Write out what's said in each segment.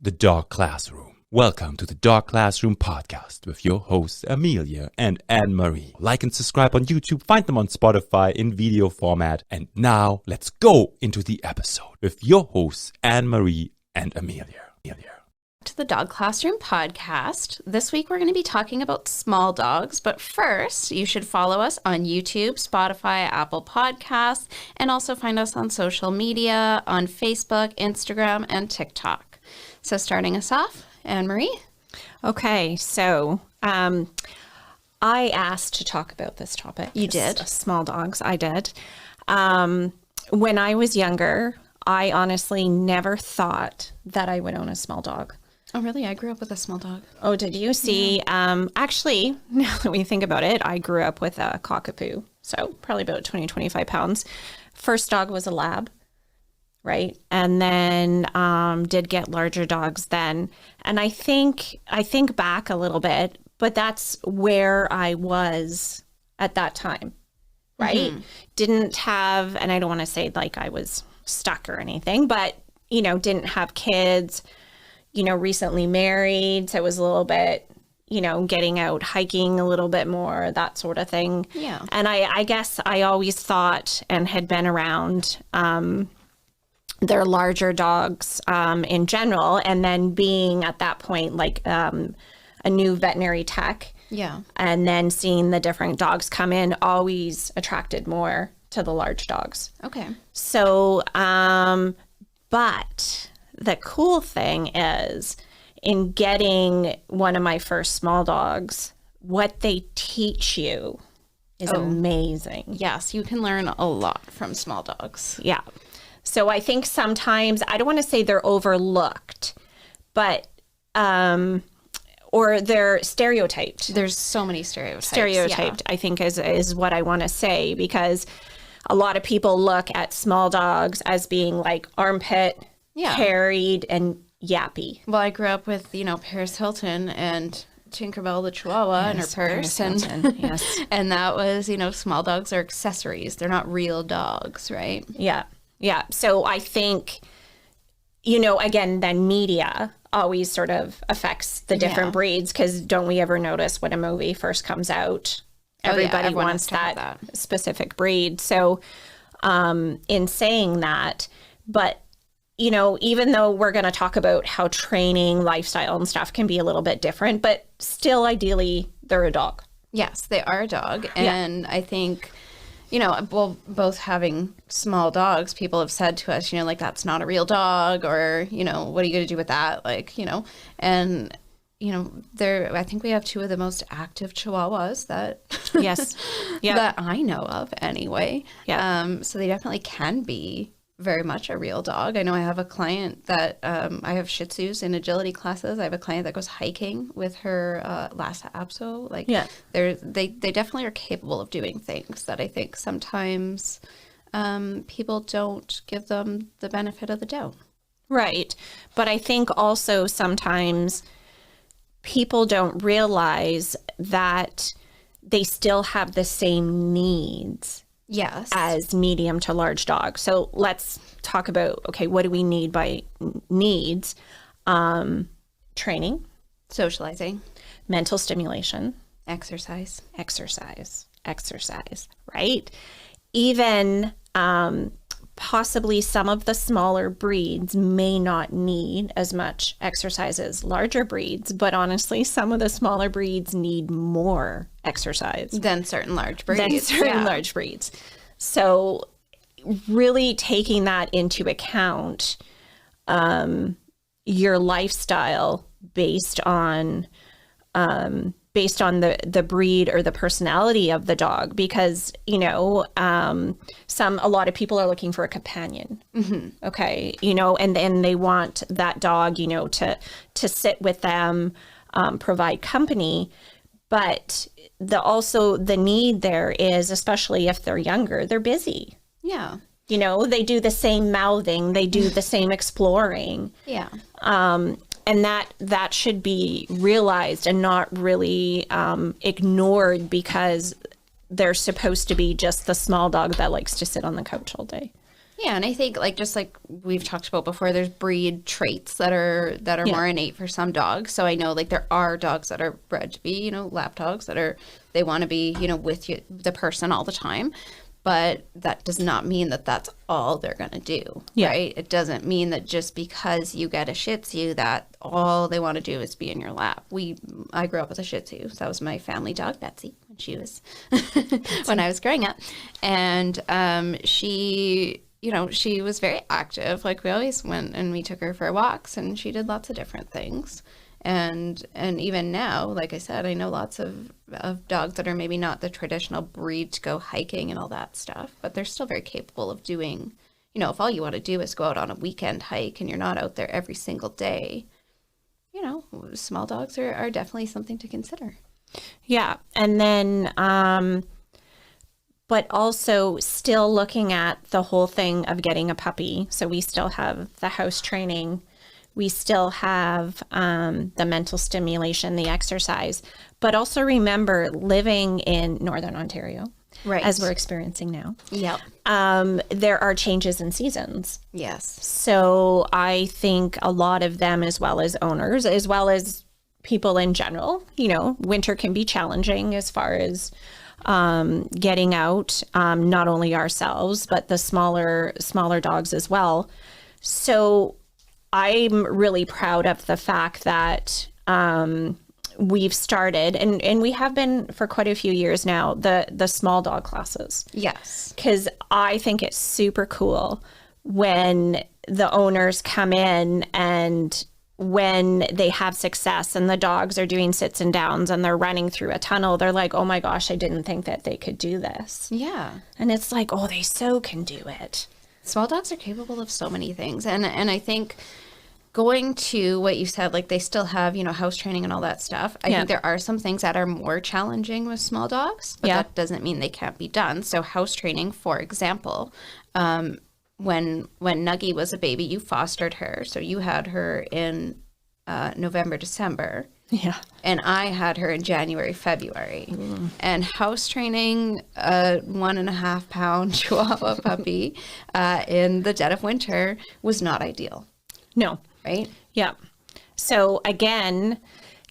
The Dog Classroom. Welcome to the Dog Classroom podcast with your hosts Amelia and Anne-Marie. Like and subscribe on YouTube, find them on Spotify in video format. And now let's go into the episode with your hosts Anne-Marie and Amelia. To the Dog Classroom podcast. This week we're going to be talking about small dogs, but first you should follow us on YouTube, Spotify, Apple Podcasts, and also find us on social media on Facebook, Instagram, and TikTok. So starting us off, Anne-Marie. Okay, so I asked to talk about this topic. You did? Small dogs, I did. When I was younger, I honestly never thought that I would own a small dog. Oh, really? I grew up with a small dog. Oh, did you? See, actually, now that we think about it, I grew up with a cockapoo, so probably about 20, 25 pounds. First dog was a lab, right? And then did get larger dogs then. And I think back a little bit, but that's where I was at that time, right? Mm-hmm. Didn't have, and I don't want to say like I was stuck or anything, but, didn't have kids, recently married. So it was a little bit, getting out hiking a little bit more, that sort of thing. Yeah. And I guess I always thought and had been around their larger dogs in general. And then being at that point, like a new veterinary tech. Yeah. And then seeing the different dogs come in always attracted more to the large dogs. Okay. So, but the cool thing is in getting one of my first small dogs, what they teach you is amazing. Yes, you can learn a lot from small dogs. Yeah. So I think sometimes, I don't want to say they're overlooked, but, or they're stereotyped. There's so many stereotypes. Stereotyped, yeah. I think is what I want to say, because a lot of people look at small dogs as being like armpit, carried, and yappy. Well, I grew up with, Paris Hilton and Tinkerbell the Chihuahua in her purse. Yes. And that was, small dogs are accessories. They're not real dogs, right? Yeah. Yeah. So I think, again, then media always sort of affects the different breeds, because don't we ever notice when a movie first comes out, everybody wants that specific breed. So in saying that, but even though we're going to talk about how training, lifestyle, and stuff can be a little bit different, but still, ideally, they're a dog. Yes, they are a dog. And I think, both having small dogs, people have said to us, like, that's not a real dog, or, what are you going to do with that? Like, and, I think we have two of the most active Chihuahuas that, that I know of anyway. Yeah. So they definitely can be very much a real dog. I know I have a client that I have Shih Tzus in agility classes. I have a client that goes hiking with her Lhasa Apso. They definitely are capable of doing things that I think sometimes people don't give them the benefit of the doubt. Right. But I think also sometimes people don't realize that they still have the same needs. Yes. As medium to large dogs. So let's talk about, what do we need by needs? Training. Socializing. Mental stimulation. Exercise, right? Even possibly some of the smaller breeds may not need as much exercise as larger breeds, but honestly, some of the smaller breeds need more exercise than certain large breeds. So really taking that into account, your lifestyle based on the breed or the personality of the dog, because a lot of people are looking for a companion. Mm-hmm. And then they want that dog to sit with them, provide company, but the need there is, especially if they're younger, they're busy. Yeah. They do the same mouthing, they do the same exploring. Yeah. And that should be realized and not really ignored, because they're supposed to be just the small dog that likes to sit on the couch all day. Yeah, and I think just like we've talked about before, there's breed traits that are more innate for some dogs. So I know there are dogs that are bred to be, lap dogs they want to be, with you, the person all the time. But that does not mean that that's all they're going to do, right? It doesn't mean that just because you get a Shih Tzu that all they want to do is be in your lap. I grew up with a Shih Tzu. So that was my family dog, Betsy, when she was when I was growing up, and she was very active. We always went and we took her for walks, and she did lots of different things. And even now, like I said, I know lots of dogs that are maybe not the traditional breed to go hiking and all that stuff, but they're still very capable of doing, if all you want to do is go out on a weekend hike and you're not out there every single day, small dogs are definitely something to consider. Yeah. And then, but also still looking at the whole thing of getting a puppy. So we still have the house training. We still have the mental stimulation, the exercise, but also remember living in Northern Ontario, right, as we're experiencing now. Yep. There are changes in seasons. Yes. So I think a lot of them, as well as owners, as well as people in general, winter can be challenging as far as getting out, not only ourselves, but the smaller dogs as well. So I'm really proud of the fact that we've started, and we have been for quite a few years now, the small dog classes. Yes. Because I think it's super cool when the owners come in and when they have success and the dogs are doing sits and downs and they're running through a tunnel, they're like, oh my gosh, I didn't think that they could do this. Yeah. And it's like, oh, they so can do it. Small dogs are capable of so many things. And I think going to what you said, they still have, house training and all that stuff. I think there are some things that are more challenging with small dogs, but that doesn't mean they can't be done. So house training, for example, when Nuggie was a baby, you fostered her. So you had her in November, December. Yeah. And I had her in January, February. Mm. And house training a 1.5 pound Chihuahua puppy in the dead of winter was not ideal. No. Right? Yeah. So again,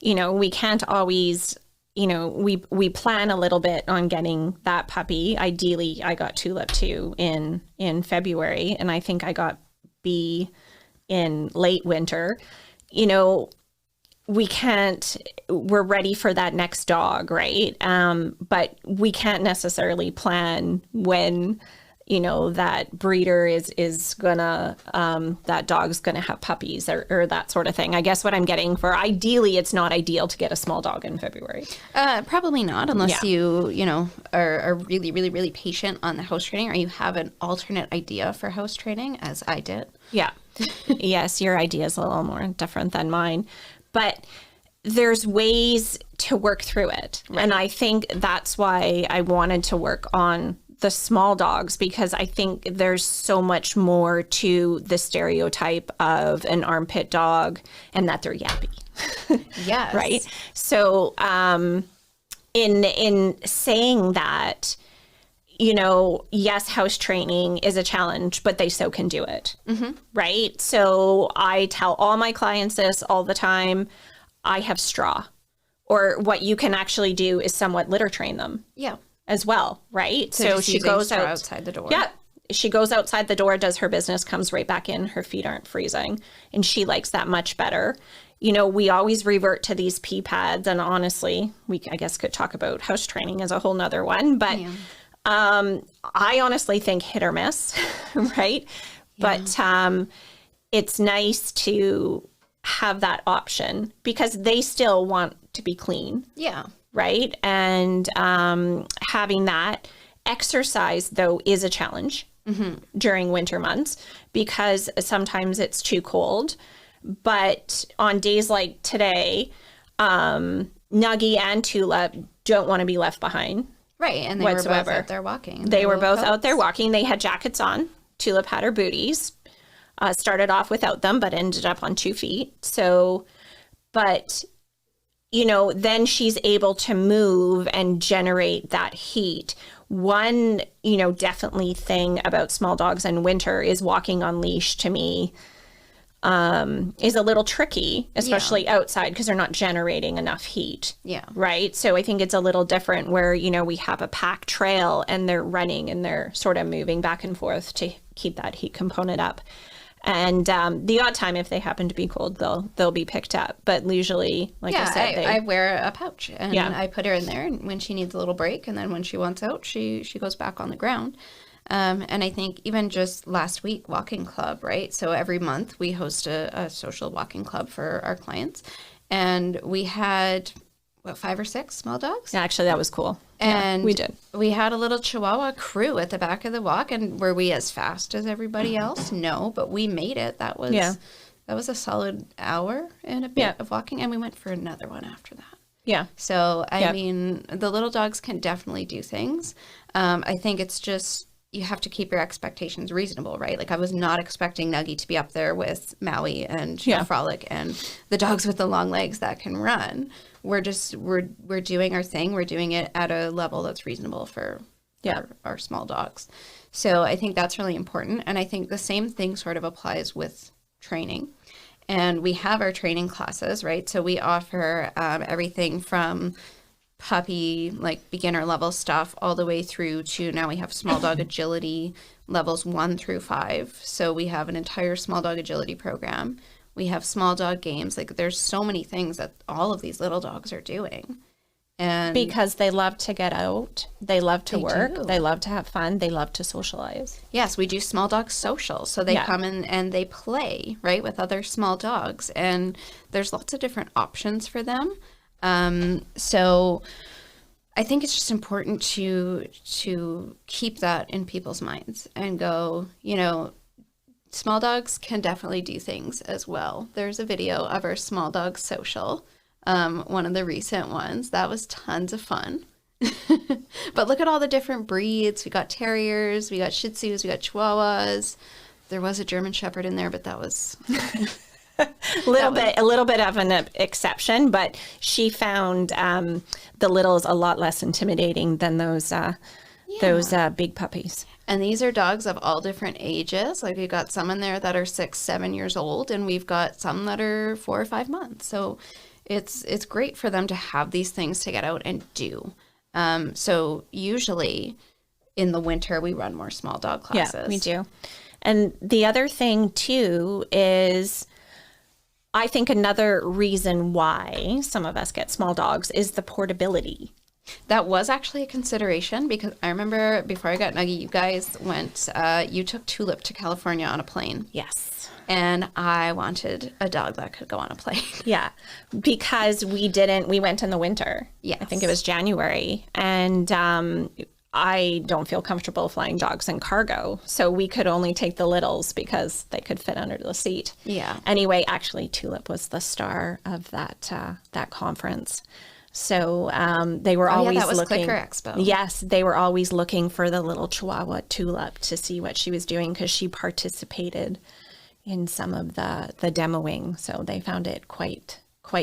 we can't always, we plan a little bit on getting that puppy. Ideally, I got Tulip too in February, and I think I got B in late winter. We're ready for that next dog, right? But we can't necessarily plan when that breeder is gonna, that dog's gonna have puppies or that sort of thing. I guess what I'm getting for, ideally, it's not ideal to get a small dog in February. Probably not, unless you are really, really, really patient on the house training, or you have an alternate idea for house training, as I did. Yeah. Yes, your idea is a little more different than mine, but there's ways to work through it. Right. And I think that's why I wanted to work on the small dogs, because I think there's so much more to the stereotype of an armpit dog and that they're yappy. Yes. Right. So in saying that, yes, house training is a challenge, but they so can do it. Mm-hmm. Right. So I tell all my clients this all the time. I have straw, or what you can actually do is somewhat litter train them. Yeah. As well, right? So she goes outside the door. Yeah. She goes outside the door, does her business, comes right back in. Her feet aren't freezing. And she likes that much better. We always revert to these pee pads. And honestly, I guess could talk about house training as a whole nother one. But I honestly think hit or miss, right? Yeah. But it's nice to have that option because they still want to be clean. Yeah. Right. And having that exercise, though, is a challenge during winter months because sometimes it's too cold. But on days like today, Nuggie and Tulip don't want to be left behind. Right. And they were both out there walking. They were both out there walking. They had jackets on. Tulip had her booties. Started off without them, but ended up on 2 feet. So, but then she's able to move and generate that heat. One, definitely thing about small dogs in winter is walking on leash to me is a little tricky, especially outside because they're not generating enough heat. Yeah. Right. So I think it's a little different where, we have a pack trail and they're running and they're sort of moving back and forth to keep that heat component up. And the odd time, if they happen to be cold, they'll be picked up. But usually, like I said, I wear a pouch and I put her in there and when she needs a little break. And then when she wants out, she goes back on the ground. And I think even just last week, walking club, right? So every month we host a social walking club for our clients. And we had, 5 or 6 small dogs? Yeah, actually, that was cool. And we did. We had a little Chihuahua crew at the back of the walk. And were we as fast as everybody else? No, but we made it. That was a solid hour and a bit of walking. And we went for another one after that. Yeah. So, I mean, the little dogs can definitely do things. I think it's just, you have to keep your expectations reasonable, right? Like I was not expecting Nuggie to be up there with Maui and Frolic and the dogs with the long legs that can run. We're doing our thing. We're doing it at a level that's reasonable for our small dogs. So I think that's really important. And I think the same thing sort of applies with training. And we have our training classes, right? So we offer everything from puppy, like beginner level stuff, all the way through to now we have small dog agility levels 1 through 5. So we have an entire small dog agility program. We have small dog games. Like there's so many things that all of these little dogs are doing. And because they love to get out, they love to work, they love to have fun, they love to socialize. Yes, we do small dog social. So they come in and they play, right, with other small dogs. And there's lots of different options for them. So I think it's just important to keep that in people's minds and go, small dogs can definitely do things as well. There's a video of our small dog social, one of the recent ones. That was tons of fun. But look at all the different breeds. We got terriers, we got Shih Tzus, we got Chihuahuas. There was a German Shepherd in there, but that was... a little bit of an exception, but she found the littles a lot less intimidating than those big puppies. And these are dogs of all different ages. Like we've got some in there that are 6, 7 years old, and we've got some that are 4 or 5 months. So it's great for them to have these things to get out and do. So usually in the winter we run more small dog classes. Yeah, we do. And the other thing too is, I think another reason why some of us get small dogs is the portability. That was actually a consideration because I remember before I got Nuggie, you guys went, you took Tulip to California on a plane. Yes. And I wanted a dog that could go on a plane. Yeah, because we went in the winter. Yes. I think it was January. And I don't feel comfortable flying dogs in cargo. So we could only take the littles because they could fit under the seat. Yeah. Anyway, actually, Tulip was the star of that conference. So they were always that was looking. Clicker Expo. Yes, they were always looking for the little Chihuahua Tulip to see what she was doing because she participated in some of the demoing. So they found it quite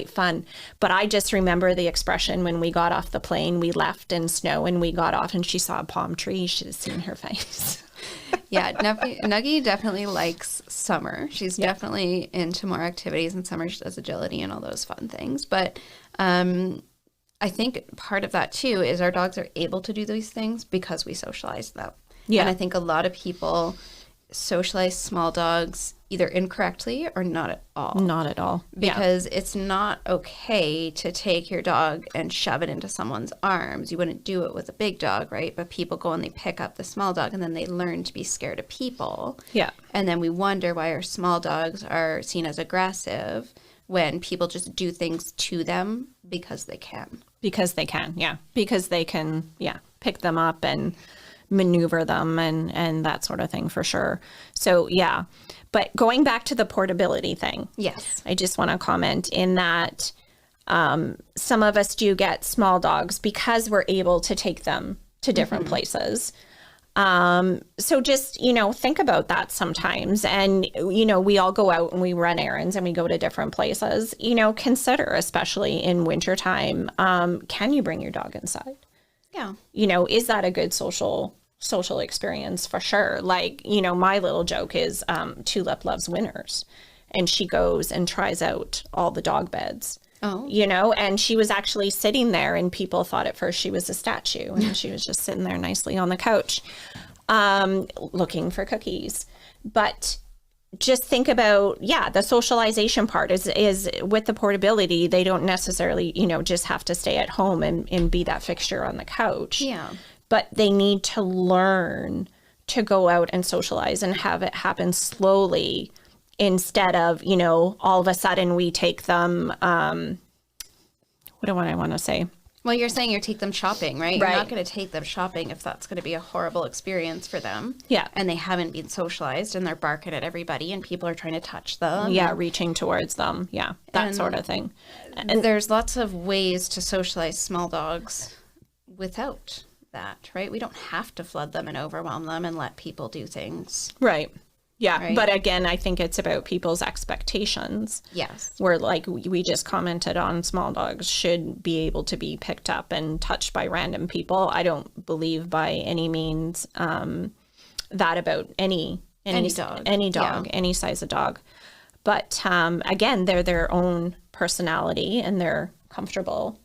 fun. But I just remember the expression when we got off the plane, we left in snow and we got off and she saw a palm tree. You should have seen her face. Yeah, Nuggie definitely likes summer. She's definitely into more activities in summer. She does agility and all those fun things. But I think part of that too is our dogs are able to do these things because we socialize them. Yeah. And I think a lot of people socialize small dogs either incorrectly or not at all. Not at all. Because it's not okay to take your dog and shove it into someone's arms. You wouldn't do it with a big dog, right? But people go and they pick up the small dog and then they learn to be scared of people. Yeah. And then we wonder why our small dogs are seen as aggressive when people just do things to them because they can. Because they can, yeah. Because they can, pick them up and maneuver them and that sort of thing for sure. So, yeah. But going back to the portability thing. Yes. I just want to comment in that some of us do get small dogs because we're able to take them to different places. So just, think about that sometimes. And, we all go out and we run errands and we go to different places. Consider, especially in wintertime, can you bring your dog inside? Yeah. You know, is that a good social experience? For sure. Like, you know, my little joke is Tulip loves winners, and she goes and tries out all the dog beds. Oh. You know, and she was actually sitting there, and people thought at first she was a statue, and she was just sitting there nicely on the couch, looking for cookies. But just think about, the socialization part is with the portability. They don't necessarily, you know, just have to stay at home and be that fixture on the couch. Yeah. But they need to learn to go out and socialize and have it happen slowly, instead of, you know, all of a sudden we take them, what do I want to say? Well, you're saying you take them shopping, right? Right. You're not going to take them shopping if that's going to be a horrible experience for them. Yeah. And they haven't been socialized and they're barking at everybody and people are trying to touch them. Yeah, reaching towards them. Yeah, that sort of thing. And there's lots of ways to socialize small dogs without that, right? We don't have to flood them and overwhelm them and let people do things. Right. Yeah. Right. But again, I think it's about people's expectations. Yes. Where, like we just commented on, small dogs should be able to be picked up and touched by random people. I don't believe by any means that about any dog. Any size of dog. But again, they're their own personality and they're comfortable,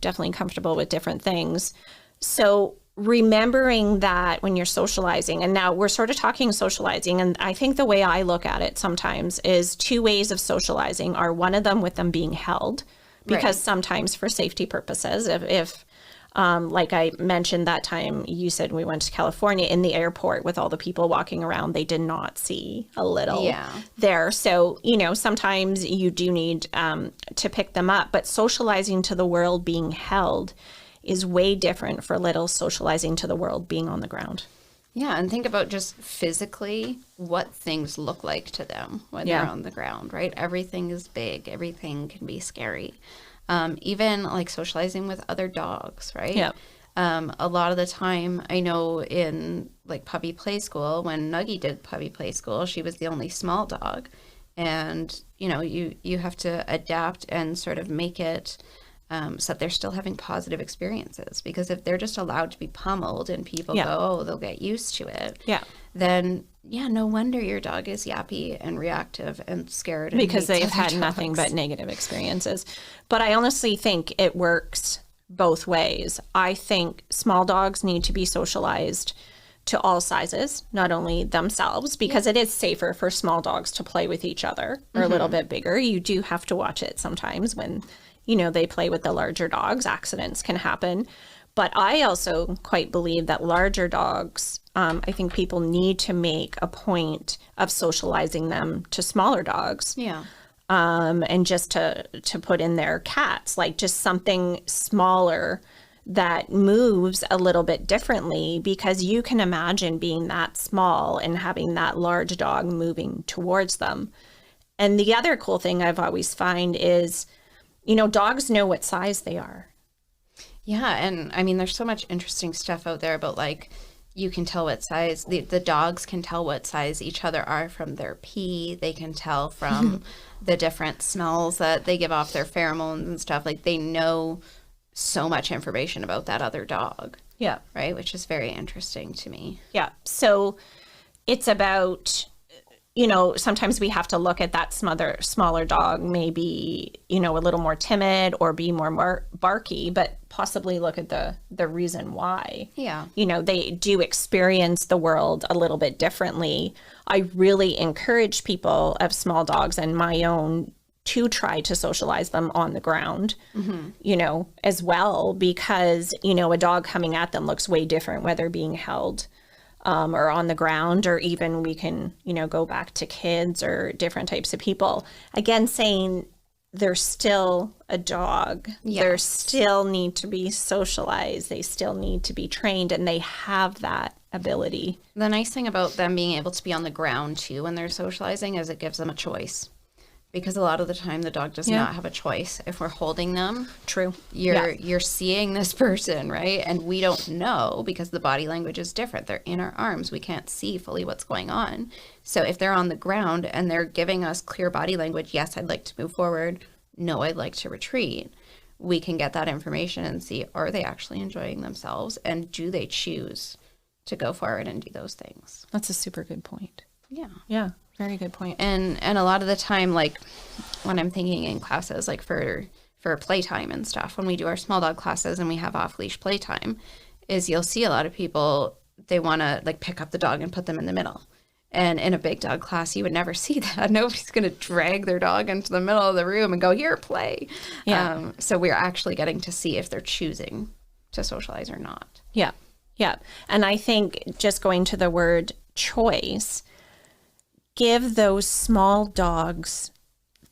definitely comfortable with different things. So remembering that when you're socializing, and now we're sort of talking socializing, and I think the way I look at it sometimes is two ways of socializing are, one of them with them being held, because sometimes for safety purposes, if like I mentioned that time you said we went to California, in the airport with all the people walking around, they did not see a little there. So, you know, sometimes you do need to pick them up, but socializing to the world being held is way different for little socializing to the world being on the ground. Yeah, and think about just physically what things look like to them when they're on the ground, right? Everything is big. Everything can be scary. Even like socializing with other dogs, right? Yeah. A lot of the time, I know in like puppy play school, when Nuggie did puppy play school, she was the only small dog. And, you know, you have to adapt and sort of make it so that they're still having positive experiences. Because if they're just allowed to be pummeled and people go, oh, they'll get used to it, then no wonder your dog is yappy and reactive and scared. And because they've hates other had nothing dogs. but negative experiences. But I honestly think it works both ways. I think small dogs need to be socialized to all sizes, not only themselves, because it is safer for small dogs to play with each other or a little bit bigger. You do have to watch it sometimes when, you know, they play with the larger dogs. Accidents can happen. But I also quite believe that larger dogs, I think people need to make a point of socializing them to smaller dogs. Yeah. And just to put in there cats, like just something smaller that moves a little bit differently, because you can imagine being that small and having that large dog moving towards them. And the other cool thing I've always find is, you know, dogs know what size they are. Yeah, and I mean, there's so much interesting stuff out there about, like, you can tell what size, the dogs can tell what size each other are from their pee. They can tell from the different smells that they give off, their pheromones and stuff. Like, they know so much information about that other dog. Yeah. Right? Which is very interesting to me. Yeah. So it's about, you know, sometimes we have to look at that smaller dog, maybe, you know, a little more timid or be more barky, but possibly look at the reason why. Yeah. You know, they do experience the world a little bit differently. I really encourage people of small dogs and my own to try to socialize them on the ground, you know, as well, because, you know, a dog coming at them looks way different, whether being held or on the ground, or even we can, you know, go back to kids or different types of people. Again, saying they're still a dog. Yes. They still need to be socialized. They still need to be trained, and they have that ability. The nice thing about them being able to be on the ground too when they're socializing is it gives them a choice. Because a lot of the time the dog does not have a choice. If we're holding them, True. you're seeing this person, right? And we don't know because the body language is different. They're in our arms. We can't see fully what's going on. So if they're on the ground and they're giving us clear body language, yes, I'd like to move forward. No, I'd like to retreat. we can get that information and see, are they actually enjoying themselves, and do they choose to go forward and do those things? That's a super good point. Yeah. Yeah, very good point. And a lot of the time, like when I'm thinking in classes, like for playtime and stuff, when we do our small dog classes and we have off leash playtime, is you'll see a lot of people, they want to like pick up the dog and put them in the middle. And in a big dog class, you would never see that. Nobody's going to drag their dog into the middle of the room and go, here, play. Yeah. So we're actually getting to see if they're choosing to socialize or not. Yeah. Yeah. And I think just going to the word choice, give those small dogs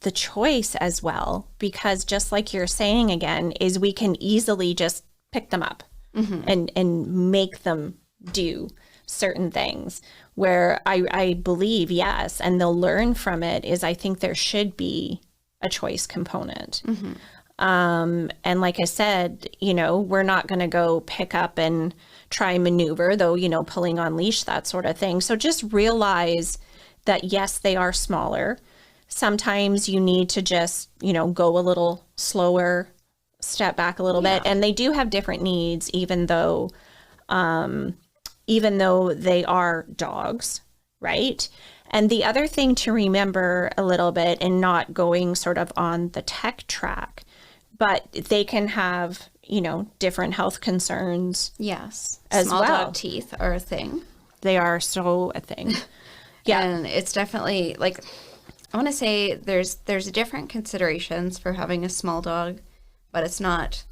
the choice as well, because just like you're saying again, is we can easily just pick them up and make them do certain things, where I believe, yes, and they'll learn from it, is I think there should be a choice component. And like I said, you know, we're not going to go pick up and try maneuver, though, you know, pulling on leash, that sort of thing. So just realize that, yes, they are smaller. Sometimes you need to just, you know, go a little slower, step back a little bit. And they do have different needs, even though they are dogs, right? And the other thing to remember a little bit, and not going sort of on the tech track, but they can have, you know, different health concerns. Yes. As Small well. dog teeth are a thing. They are so a thing. Yeah. And it's definitely, like, I want to say there's different considerations for having a small dog, but it's not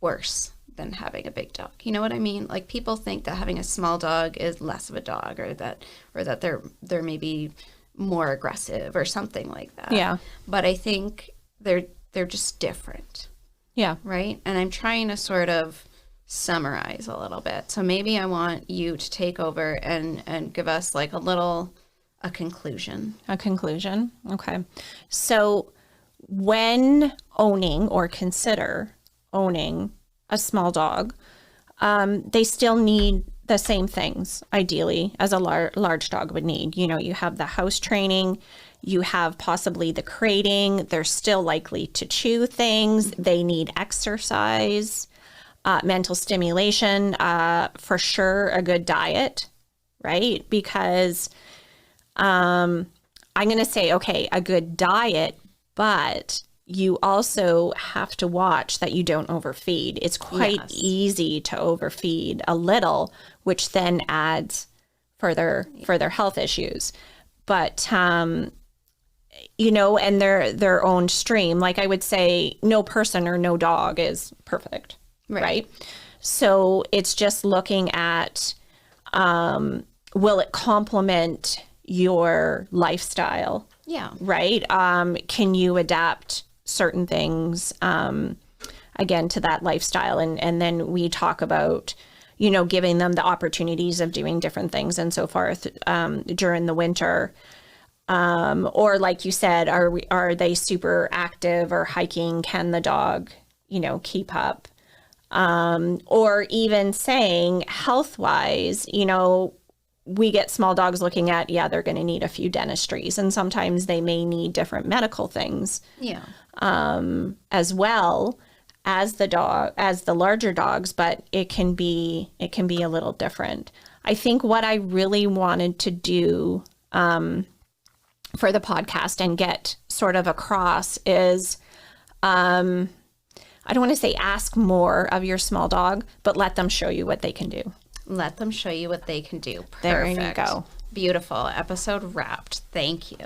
worse than having a big dog. You know what I mean? Like, people think that having a small dog is less of a dog, or that they're maybe more aggressive or something like that. Yeah. But I think they're just different. Yeah. Right? And I'm trying to sort of summarize a little bit. So maybe I want you to take over and give us like a conclusion. A conclusion. Okay. So when owning or consider owning a small dog, they still need the same things, ideally, as a large dog would need. You know, you have the house training, you have possibly the crating. They're still likely to chew things. They need exercise, mental stimulation, for sure, a good diet, right? Because I'm going to say, okay, a good diet, but you also have to watch that you don't overfeed. It's quite easy to overfeed a little, which then adds further health issues. But, you know, and their own stream, like I would say, no person or no dog is perfect, right? So it's just looking at, will it complement your lifestyle? Yeah. Right? Can you adapt certain things, again, to that lifestyle? And then we talk about, you know, giving them the opportunities of doing different things and so forth during the winter. Or like you said, are they super active or hiking? Can the dog, you know, keep up? Or even saying health-wise, you know, we get small dogs looking at, they're going to need a few dentistries, and sometimes they may need different medical things. Yeah. As well as the larger dogs, but it can be a little different. I think what I really wanted to do, for the podcast and get sort of across is, I don't want to say ask more of your small dog, but let them show you what they can do. Let them show you what they can do. Perfect. There you go. Beautiful. Episode wrapped. Thank you.